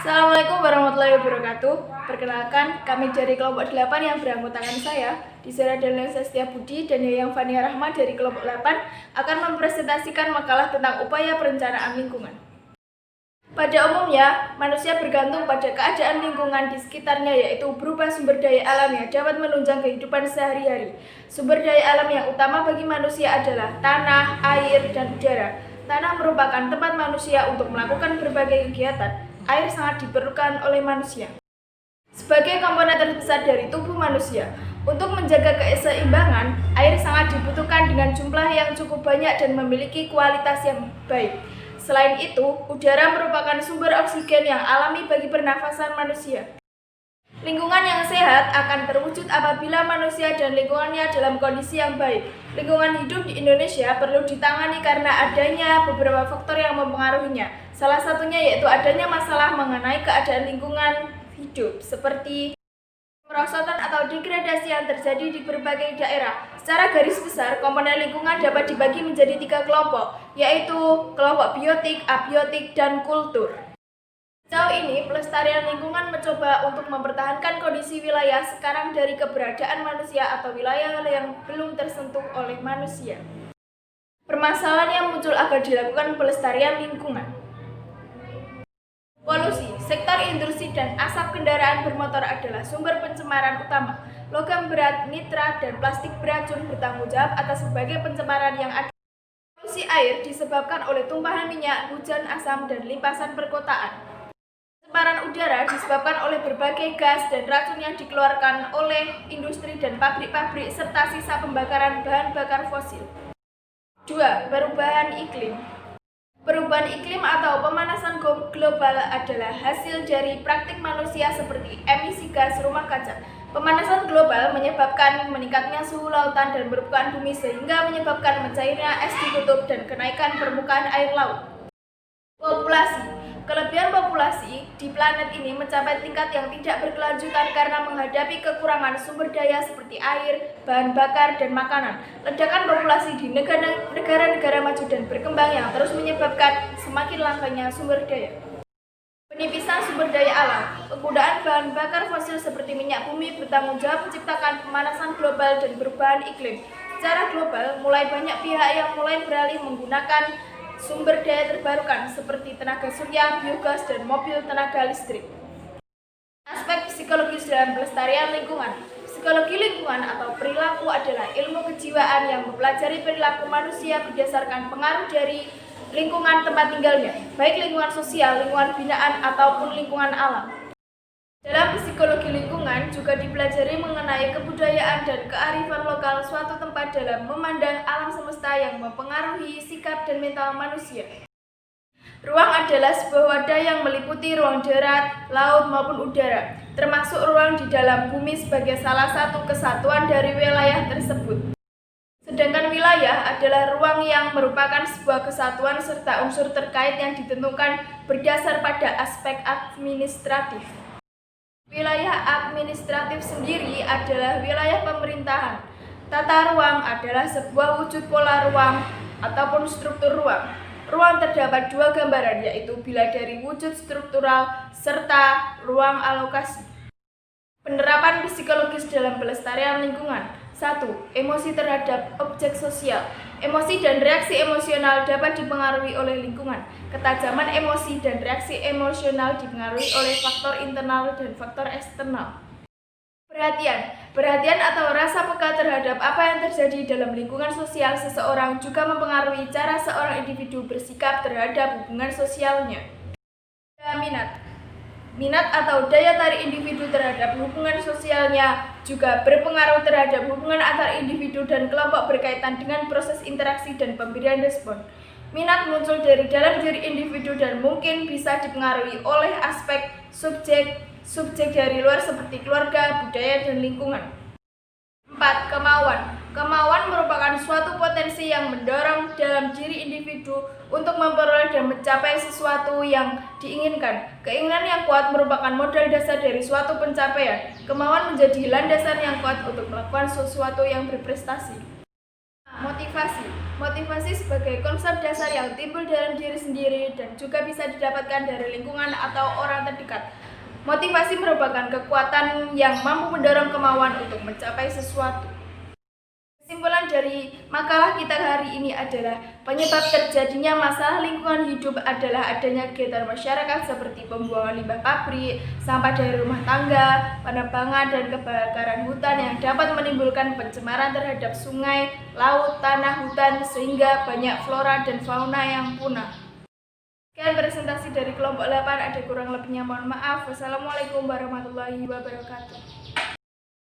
Assalamualaikum warahmatullahi wabarakatuh. Perkenalkan, kami dari kelompok 8 yang beranggotakan saya, Disera Dalnesa Setiabudi dan Yayang Fania Rahma dari kelompok 8 akan mempresentasikan makalah tentang upaya perencanaan lingkungan. Pada umumnya, manusia bergantung pada keadaan lingkungan di sekitarnya, yaitu berupa sumber daya alam yang dapat menunjang kehidupan sehari-hari. Sumber daya alam yang utama bagi manusia adalah tanah, air, dan udara. Tanah merupakan tempat manusia untuk melakukan berbagai kegiatan. Air sangat diperlukan oleh manusia sebagai komponen terbesar dari tubuh manusia. Untuk menjaga keseimbangan, air sangat dibutuhkan dengan jumlah yang cukup banyak dan memiliki kualitas yang baik. Selain itu, udara merupakan sumber oksigen yang alami bagi pernafasan manusia. Lingkungan yang sehat akan terwujud apabila manusia dan lingkungannya dalam kondisi yang baik. Lingkungan hidup di Indonesia perlu ditangani karena adanya beberapa faktor yang mempengaruhinya. Salah satunya yaitu adanya masalah mengenai keadaan lingkungan hidup, seperti pemerosotan atau degradasi yang terjadi di berbagai daerah. Secara garis besar, komponen lingkungan dapat dibagi menjadi 3 kelompok, yaitu kelompok biotik, abiotik, dan kultur. Sejauh ini, pelestarian lingkungan mencoba untuk mempertahankan kondisi wilayah sekarang dari keberadaan manusia atau wilayah yang belum tersentuh oleh manusia. Permasalahan yang muncul agar dilakukan pelestarian lingkungan. Polusi, sektor industri dan asap kendaraan bermotor adalah sumber pencemaran utama. Logam berat, nitrat, dan plastik beracun bertanggung jawab atas berbagai pencemaran yang ada. Polusi air disebabkan oleh tumpahan minyak, hujan, asam, dan limpasan perkotaan. Pencemaran udara disebabkan oleh berbagai gas dan racun yang dikeluarkan oleh industri dan pabrik-pabrik serta sisa pembakaran bahan bakar fosil. 2. Perubahan iklim. Perubahan iklim atau pemanasan global adalah hasil dari praktik manusia seperti emisi gas rumah kaca. Pemanasan global menyebabkan meningkatnya suhu lautan dan permukaan bumi sehingga menyebabkan mencairnya es di kutub dan kenaikan permukaan air laut. Populasi. Kelebihan populasi di planet ini mencapai tingkat yang tidak berkelanjutan karena menghadapi kekurangan sumber daya seperti air, bahan bakar, dan makanan. Ledakan populasi di negara-negara maju dan berkembang yang terus menyebabkan semakin langkanya sumber daya. Penipisan sumber daya alam. Penggunaan bahan bakar fosil seperti minyak bumi bertanggung jawab menciptakan pemanasan global dan perubahan iklim. Secara global, mulai banyak pihak yang mulai beralih menggunakan sumber daya terbarukan seperti tenaga surya, biogas, dan mobil tenaga listrik. Aspek psikologis dalam pelestarian lingkungan. Psikologi lingkungan atau perilaku adalah ilmu kejiwaan yang mempelajari perilaku manusia berdasarkan pengaruh dari lingkungan tempat tinggalnya, baik lingkungan sosial, lingkungan binaan, ataupun lingkungan alam. Dalam psikologi lingkungan juga dipelajari mengenai kebudayaan dan kearifan lokal suatu tempat dalam memandang alam semesta yang mempengaruhi sikap dan mental manusia. Ruang adalah sebuah wadah yang meliputi ruang darat, laut maupun udara, termasuk ruang di dalam bumi sebagai salah satu kesatuan dari wilayah tersebut. Sedangkan wilayah adalah ruang yang merupakan sebuah kesatuan serta unsur terkait yang ditentukan berdasar pada aspek administratif. Wilayah administratif sendiri adalah wilayah pemerintahan. Tata ruang adalah sebuah wujud pola ruang ataupun struktur ruang. Ruang terdapat 2 gambaran, yaitu bila dari wujud struktural serta ruang alokasi. Penerapan psikologis dalam pelestarian lingkungan. 1. Emosi terhadap objek sosial. Emosi dan reaksi emosional dapat dipengaruhi oleh lingkungan. Ketajaman emosi dan reaksi emosional dipengaruhi oleh faktor internal dan faktor eksternal. Perhatian. Perhatian atau rasa peka terhadap apa yang terjadi dalam lingkungan sosial seseorang juga mempengaruhi cara seorang individu bersikap terhadap hubungan sosialnya. Minat. Minat atau daya tarik individu terhadap hubungan sosialnya juga berpengaruh terhadap hubungan antar individu dan kelompok berkaitan dengan proses interaksi dan pemberian respon. Minat muncul dari dalam diri individu dan mungkin bisa dipengaruhi oleh aspek subjek dari luar seperti keluarga, budaya, dan lingkungan. 4. Kemauan. Kemauan merupakan suatu potensi yang mendorong dalam diri individu untuk memperoleh dan mencapai sesuatu yang diinginkan. Keinginan yang kuat merupakan modal dasar dari suatu pencapaian. Kemauan menjadi landasan yang kuat untuk melakukan sesuatu yang berprestasi. Motivasi sebagai konsep dasar yang timbul dalam diri sendiri dan juga bisa didapatkan dari lingkungan atau orang terdekat. Motivasi merupakan kekuatan yang mampu mendorong kemauan untuk mencapai sesuatu. Kesimpulan dari makalah kita hari ini adalah penyebab terjadinya masalah lingkungan hidup adalah adanya kegiatan masyarakat seperti pembuangan limbah pabrik, sampah dari rumah tangga, penebangan dan kebakaran hutan yang dapat menimbulkan pencemaran terhadap sungai, laut, tanah, hutan sehingga banyak flora dan fauna yang punah. Sekian presentasi dari kelompok 8, ada kurang lebihnya mohon maaf. Wassalamualaikum warahmatullahi wabarakatuh.